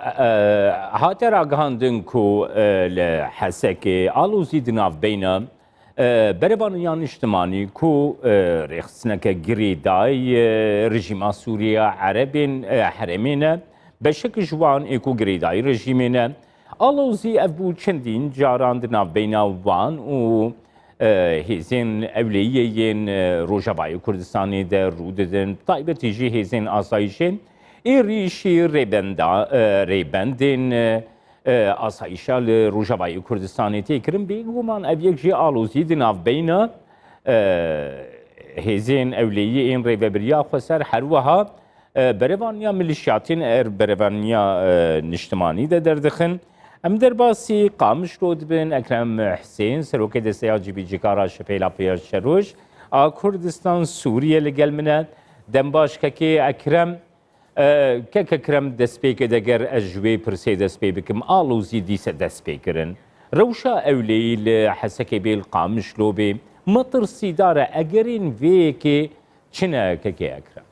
هاتر آگاهاندن کو لحسکه آلوزی دناف بینا بربانیان اجتماعی کو رخصنک گریدای رژیم سوریه عربین حرمینه بشک جوان اکو گریدای رژیمینه آلوزی ابو چندین جاران دناف بینا وان و هزین اولیین روجابای کردستانی در روددن طایبتی جی هزین آسایشین ایریشی ریبندین آسایشا لروجاوای کردستانی تکرم بیگومان اویک جی آلوزی دناف بینا هزین اولیی این ریببریا خسر هروها بروانیا ملیشیاتین بروانیا نشتمانی ده دردخن ام در باسی قامش رود بن اکرم حسین سروک دستیا جی بی جی کارا شپیلا پیر شروش کردستان سوریه لگل منه دنباش که اکرم که کرم دست پی کدگر اجوی پرسی دست پی بکم آلوزی دیس دست پی کرن روشا اولی لحسک بیل قامش لو بی مطرسی داره اگرین وی که چنه که اکرم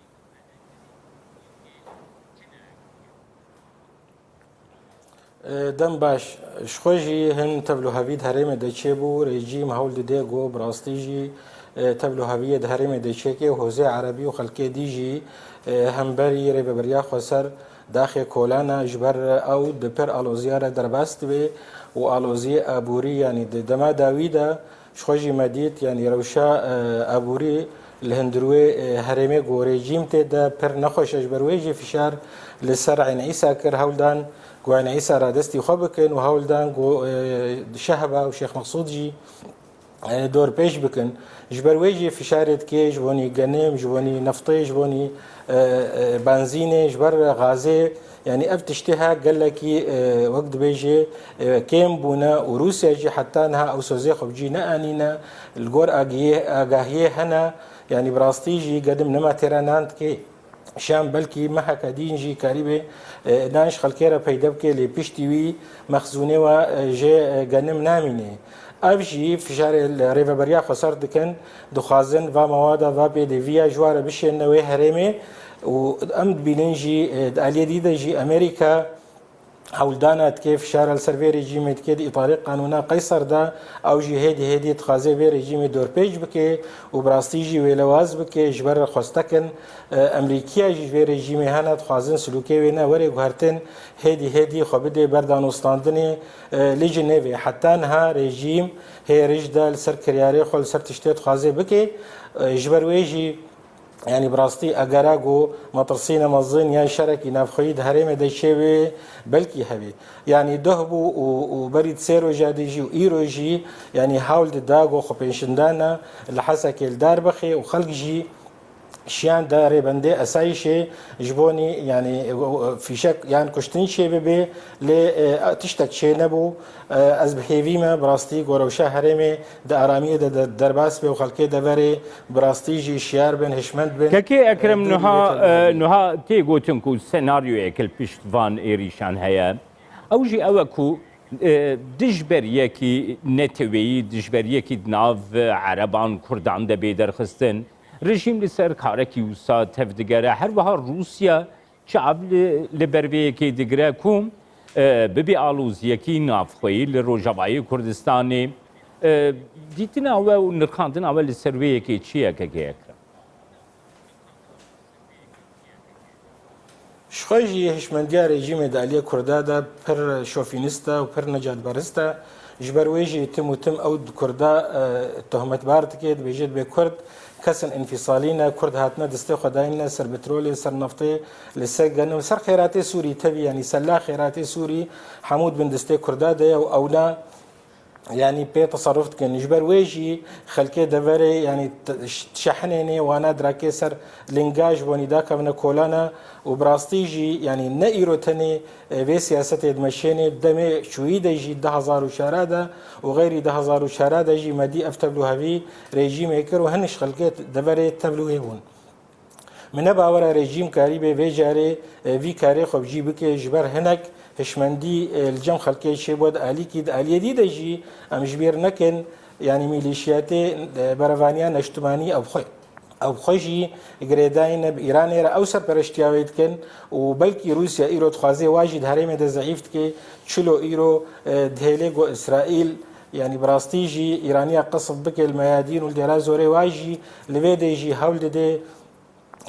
دم باش شخوجی هن تبلو هوید هرم دچه بو رژیم هول ده گو براستیجی تبلو هویه هرم دچه که حوزه عربی و خلقه دیجی همبری ریبریا خسر داخل کولانا جبر او دپر آلوزیار دربست به و آلوزی ابوری یعنی دما داویدا شخوجی مدید یعنی روشا ابوری الهندروي هرمي جو ريجيم تدا پر نخوش اجبرويجي فشار لسر عين عيسى كر هولدان جو عين عيسى رادستي خبكن وهولدان جو شهبه وشيخ مقصود جي دور بيش بكن جبرويجي فشارت كي جبوني غنم جبوني نفطي جبوني بنزينه جبر غازي يعني افتشتها قال لك وقت بيجي كيم بونا وروسيا جي حتى انها او سوزيخ بجينا انينا الجور اجاهيه هنا يعني براستيجي قدم نما تيرانانت كي شام بلكي ما هكادين جي كاريبي ناش خلكيرا بيدبكي لي بيشتوي مخزونه و جي غنم ناميني افجي في شهر الريفا بريا خسرت كان دخازن و مواد و بي دي فيا جوار بشن نوي هرمي وامد بينجي اليه دي جي امريكا هولدانات كيف شارع السرفي ريجيم كيد اطاري قانونا قيصر دا او جي هدي تخازي بي ريجيم دور بيج بكي وبراستيجي ولواز بكي جبر خستكن امريكيه جي في ريجيم هانا تخازن سلوكي وينا وري غارتن هدي خبدي بردانوستاندني لجنيفي حتى انها ريجيم هي رجدا السركرياري خل سرتشتيت خازي بكي جبر ويجي يعني براستي اجراجو مطرسين مظن يا شركي نافخيد هرم دشوي بلكي هبي يعني دهبو وبريد سيرو جاديجي وايروجي يعني حاول داغو خبيشندانا الحسك الدار بخي وخلق جي شيان داري بندي اسايشي جبوني يعني في شك يعني كشتين شي ببي ل تشتك شي نبو از بهيفيما براستي غوروشا هرمي د اراميه د درباس به خلقي دوري براستي جي شيار بن هشمند بن كي اكرم نها تي غوتنكو سيناريو اكل بيشتفان ايريشان هيا اوجي اوكو دجبريكي نتوي دجبريكي دناف عربان كردان د بيدرخستن رژیم لسر کارکی وسا تفدگره هر وها روسیا چاب لبروی کی دگره کوم ببی آلوزیه کی نافخوی لروجاوای کردستانی دیتن او نرخاندن اول سروی کی چیه که اکرم شخوجی هشمندیا رژیم دالی کردا دا پر شوفینستا و پر نجات برستا جبرویجی تم او کردا تهمت بارت که بجد به کرد كسن انفصالينا كرد هاتنا دستي خداينا سر بترولي سر نفطي لسجن سر خيراتي سوري تبي يعني سلا خيراتي سوري حمود بن دستي كرداده اونا يعني بي تصرفت كان جبر ويجي خلكي دفري يعني شحنيني وانا دراكي سر لينجاج وني داكا من كولانا وبراستيجي يعني نايرو تاني في سياسة دمشيني دمي شويدة يجي 10,000 شارادة وغيري 10,000 شارادة يجي مدي افتبلو هفي ريجيم هيكر وهنش خلكي دفري تبلو هيون من باورا ريجيم كاريبي في جاري في كاري خب جيبك جبر هناك هشمندي الجم خلقي شي بود آلي كيد آلية دي دجي ام جبير نكن يعني ميليشياتي برافانيا نشتماني او خي او خوشی گریداین ایران را او سرپرشتیاوید کن و بلکی روسیا ایرو تخوازی واجد هرم ده ضعیفت که چلو ایرو دهله گو اسرائیل يعني براستيجي إيرانية قصف بك الميادين والديرا زوري واجي لبيدي يجي هول دي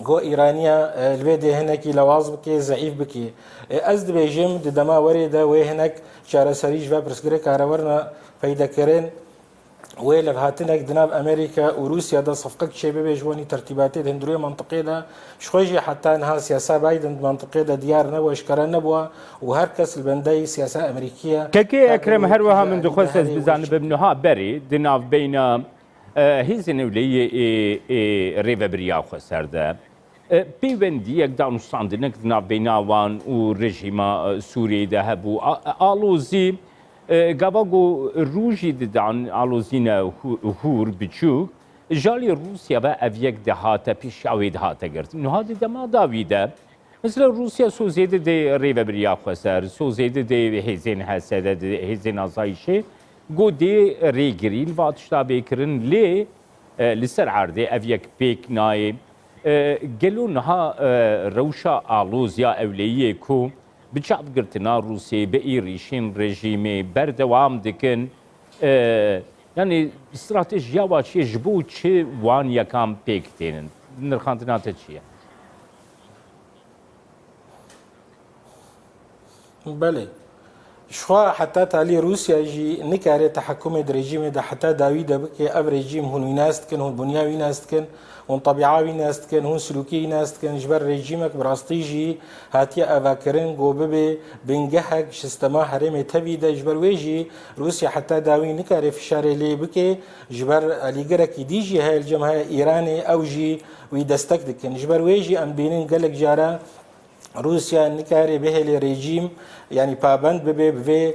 جو إيرانية لبيدي هناك لواز بكي ضعيف بكي أزد بيجم دما وريدا وهناك شارع سريج وبرسكري كارورنا فايدا كرين ويل هاتنك دناب امريكا وروسيا ده صفقه شباب جواني ترتيبات هندرويه منطقيه ده شويجي حتى انها سياسه بايدن منطقيه ده ديار نبوه اشكرا نبوه وهركس البندي سياسه امريكيه كي اكرم هروها من دخول سز بزانب ابنها بري دناف بين هيزن ولي ريفا بريا خسرده بيوندي يقدر صندنك دناف بيناوان ورجيم سوري ذهبوا الوزي گاواگو روزی دادن آلوزینه هور بچوک جالی روسیا و اویک دهات پیش آوید هات کرد. نهاد دما داویده مثل روسیا سوزیده ده ریو بریا خسر سوزیده ده هزین حسده ده هزین آزایشه گودی ریگریل واتشتا بکرن لی لسر عرضه اویک پیک نای گلو نها روشا آلوزیا اولیه کو بچاب گرتنا روسیه به ایریشین رژیمی بردوام دکن yani استراتژیا و چی جبو چی وان یکم پیکتین نرخاندنات چیه؟ بله شو حتى تالي روسيا جي نكاري تحكم الرجيم ده حتى داويد بكي اب رجيم هون ناست كن هون بنياوي ناست كن هون طبيعاوي ناست كن هون سلوكي ناست كن جبر رجيمك براستيجي هاتيا افاكرين جو ببي بنجحك شستما حرم تبيدا جبر ويجي روسيا حتى داوي نكاري في شاري لي بكي جبر اليجرك ديجي هاي الجماعه ايراني او جي ويدستك دكن جبر ويجي ام بينين قالك جارا روسيا نكاري به الرجيم يعني پابند به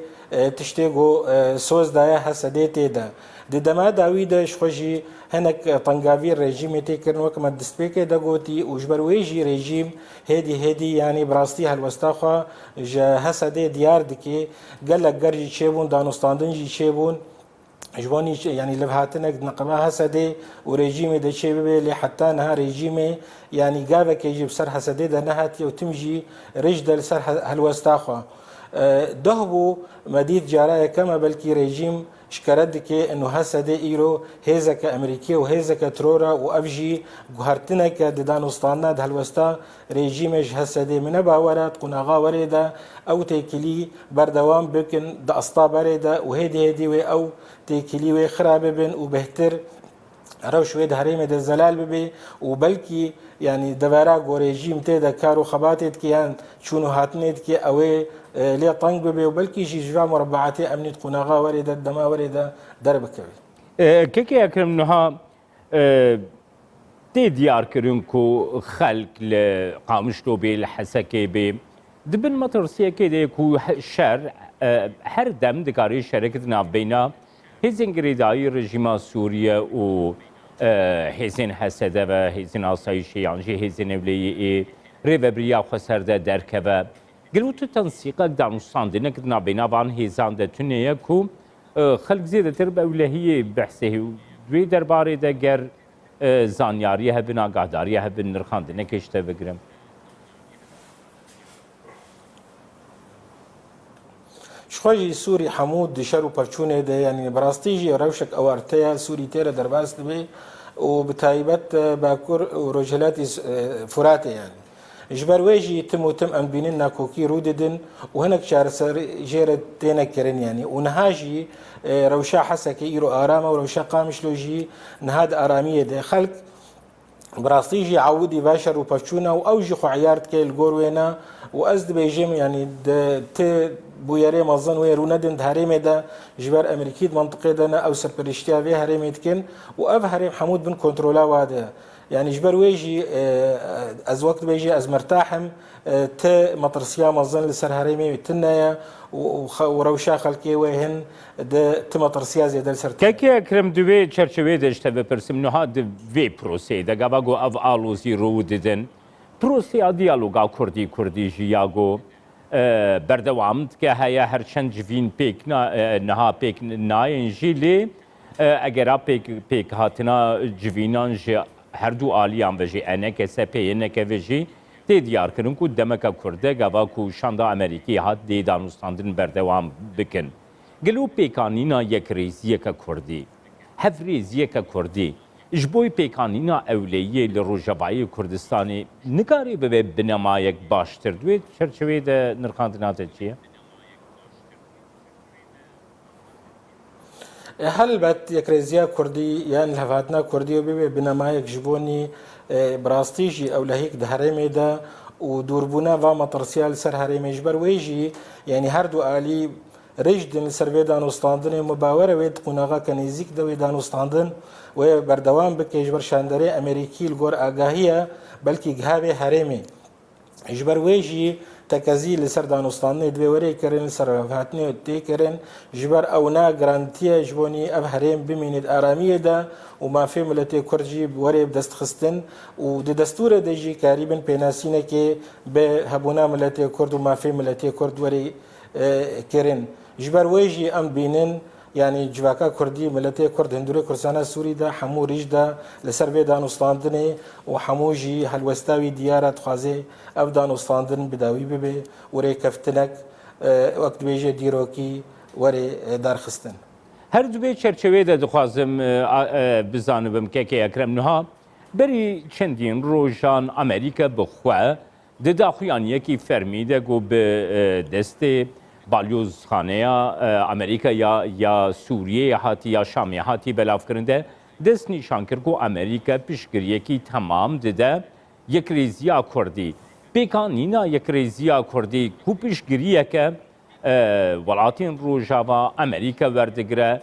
تشتيغو سوز دايا حسديتي دا دما داويد شخوجي هناك طنقافي الرجيم تيكرن وكما دسبيكي دا قوتي وجبرويجي رجيم هدي يعني براستي هالوستاخوا جا حسدي ديار دكي قال لك قرجي تشيبون دانوستاندنجي تشيبون جواني يعني لبهاتنك نقبها حسدي ورجيمي دا شيبي اللي حتى نها رجيمي يعني قابك يجيب سر حسدي دا نهاتي وتمجي رجدل سر هالوستاخوا دهبو مديد جارايا كما بلكي رجيم شكردك انه هسده ايرو هيزك امريكي وهيزك ترورا وافجي غهرتنك ددانوستانا دهلوستا رجيمش هسده من باورات قناغا وريدا او تيكلي بردوام بكن دا اسطا بريدا وهدي وي او تيكلي وي خراب بن وبهتر روش ويد هريمه د زلال ببي وبلكي يعني دبارا غو ريجيم تيدا كارو خباتت كيان شنو هاتنيت كي اوي لي طنق ببي وبلكي شي جوا مربعاتي امنيت قناغا وريدا دما وريدا درب كوي كيكي اكرم نها تي ديار كرنكو خلق لقامشتو بي الحسكي بي دبن مطرسيه كده كو شر هر دم دكاري شركتنا بينا هزين قريداي رجيم سوريا و هزين حسده و هزين آسایشی يعني هزين اولي ريفبريا خسرده دركبه قلو تو تنسيقك دانوستاندنه كدنا بينا بان هزان ده تنيه كو خلق زيده ترب اولهيه بحثه دوی درباره ده گر زانیاریه هبن آگاهداریه هبن نرخاندنه کشته بگرم شخوجي سوري حمود دشرو برشونه ده يعني براستيجي روشك او ارتيا سوري تيرا درباس دبي وبتايبت باكور ورجلات فراتي يعني جبر ويجي تم ام بيننا كوكي روددن وهناك شهر جيرة تينا كرين يعني ونهاجي روشا حسك ايرو ارامه وروشا قامش لوجي نهاد اراميه ده خلق براستيجي عودي باشر وبرشونه واوجي خو عيارت كي الجوروينا وازد بيجيم يعني بويري مظن ويروندن هريمه ده جبر امريكي منطقه ده او سبريشتيا في هريمه كن واف هريم حمود بن كنترولا واده يعني جبر ويجي از وقت بيجي از مرتاحم ت مطرسيا مظن لسر هريمه تنايا وروشا خلقي وهن ده ت مطرسيا زي ده لسر كيكي اكرم دوي چرچوي دشته بپرسم نها د وی پروسه ده گاواگو اف آلوزي رو ددن پروسه دیالوگا کردی جیاگو بردوامت که هيا هرچند جوین پیک نها پیک ناین جیلی اگر پیک هاتنا جوینان جی هر دو آلیان وجی انک سپی انک وجی تی دیار کرن کو دمک کرده گوا کو شاندا امریکی هات دی دانوستاندن بردوام بکن گلو پیکانینا یک ریزیه که کردی هف ریزیه که کردی جبوی پیکانینا اولیه لروجبایی کردستانی نکاری به بنمایک باشتر دوید چرچوی ده نرخاندنات چیه؟ هل بات يكريزيا كردي يعني لهفاتنا كردي وبيبي بنمايك جبوني براستيجي او لهيك دهريمي دا ودوربونا فاما ترسيال سر هريمي جبر ويجي يعني هردو آلي رجدن سر دانوستاندن مباوره ويد قناغا كنيزيك دا دانوستاندن وبردوام بكي جبر شاندري امريكي الغور آگاهية بلكي جهابي هريمي جبر ويجي تکازی لسر دانوستانی دوی وری کرن لسر هاتنی تی کرن جبر اونا گرانتیه جبونی اب هریم بمینید آرامیه دا و مافی ملتی کرجی وری بدست خستن و د دستور دیجی قریبا پیناسینه که به هبونا ملتی کرد و مافی ملتی کرد وری کرن جبر ویجی ام بینن يعني جواكا كردي ملتي كرد هندوري كرسانا سوري دا حمو ريج دا لسر بي دانوستاندني وحمو جي هالوستاوي ديارة خوازي او دانوستاندن بداوي ببي وري كفتنك وقت بيجي ديروكي وري دار خستن هر دوی چرچوه ده دخوازم بزانبم که اکرم نها بری چندین روژان امریکا بخواه ده داخویان یکی فرمیده گو به دست بالیوز خانه امریکا یا سوریه هاتی یا شامی هاتی بلاف کرنده دست نشان کرد که امریکا پیشگیری کی تمام ده یک ریزیا کردی پیکانینا یک ریزیا کردی کو پیشگیریه که ولاتین روجاوا امریکا وردگره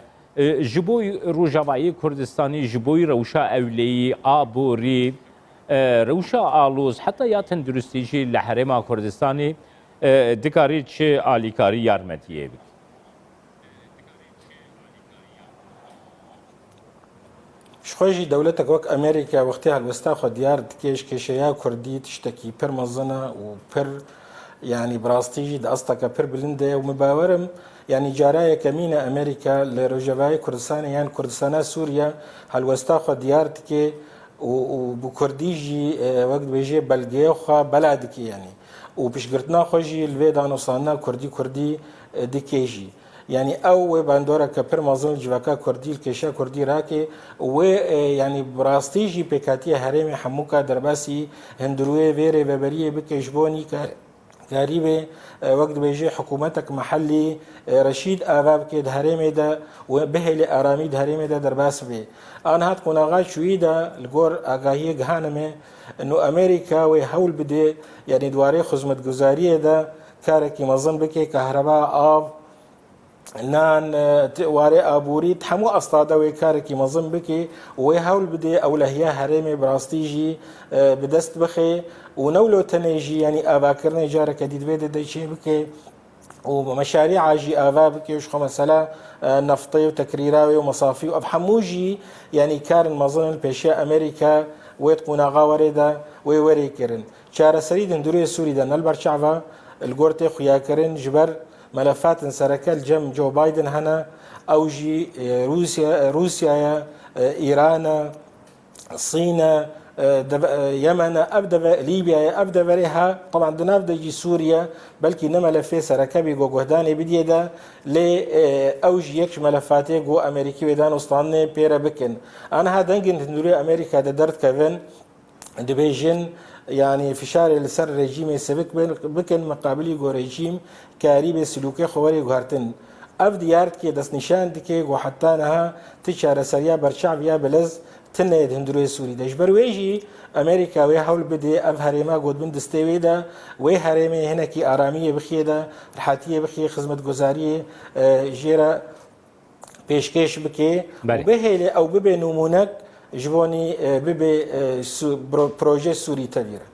جبوی روجاوایی کردستانی جبوی روشا اولی آبوری روشا آلوز حتی یا تندرستیجی لحرما کردستانی دکاری چه آلیکاری یارمتیه بید شخوجي دولتك وك أمريكا وقتها الوسطى خو ديار تكيش كيشيا كردي تشتكي بير مزنة وبير يعني براستيجي دأستك بير بلنده ومباورم يعني جارايا كمينة أمريكا لرجواي كردستان يعني كردستان سوريا هالوسطى خو ديار تكي وبكرديجي وقت بيجي بلغيه خو بلادك يعني وبشقرتنا خوجي الوي دانوستانا كردي دكيجي يعني او باندورا كبر مازن جواكا كردي الكيشا كردي راكي و يعني براستيجي بكاتي هرمي حموكا درباسي هندروي فيري ببريه بكيشبوني قريبه وقت بيجي حكومتك محلي رشيد آباب كي دهرمي دا وبهلي آرامي دهرمي دا درباس بي انا هات قناغات شوي دا الجور آگاهي جهانمه انه امريكا وهول بدي يعني دواري خدمت گزاريه دا كاركي مظن بكي كهرباء آب نان واري ابوري تحمو اصطاده وكاركي مظن بكي وهول بدي اولهيا هرمي براستيجي بدست بخي ونولو تنيجي يعني اباكرني جارك ديد بيد دشي بكي ومشاريع عاجي ابا بكي وش مثلا نفطي وتكريراوي ومصافي وابحموجي يعني كارن مظن البيشا امريكا ويتقونا غاوريدا ويوري كرن شار سريد اندوري سوري دا نلبر شعبا الجورتي خيا كرن جبر ملفات سركة الجم جو بايدن هنا أوجي روسيا إيران الصين يمن أبدا ليبيا أبدا بريها طبعا دنافدا جي سوريا بلكي نملفي سركة بيجو جهداني بديدا لأوجي يكش ملفاتي جو أمريكي ودان وسطاني بيرا بكن أنا هذا نجن تندوري أمريكا درت كفن دبيجن يعني في شارع لسر رجيم سبك بكن مقابلي جو رجيم كاريب سلوكي خواري غارتن اف ديارت كي دس نشان دكي وحتى انها تشار سريا برشعب يا بلز تنيد هندروي سوري دجبر ويجي امريكا وي حول بدي اف هريما قد من دستويدا وي هريمي هنا كي اراميه بخيدا رحاتيه بخي خدمت گزاريه جيرا پیشکش بكي وبهله او ببي نمونك جوانی ببی پروژه سوری تبیره.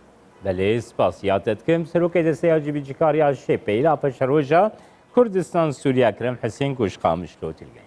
بله سپاسیاتت کم سروک دسته آجیبی جکاری آشه پیلا پشروجا کردستان سوریه کرم حسین گوش قامش لوتیلگه.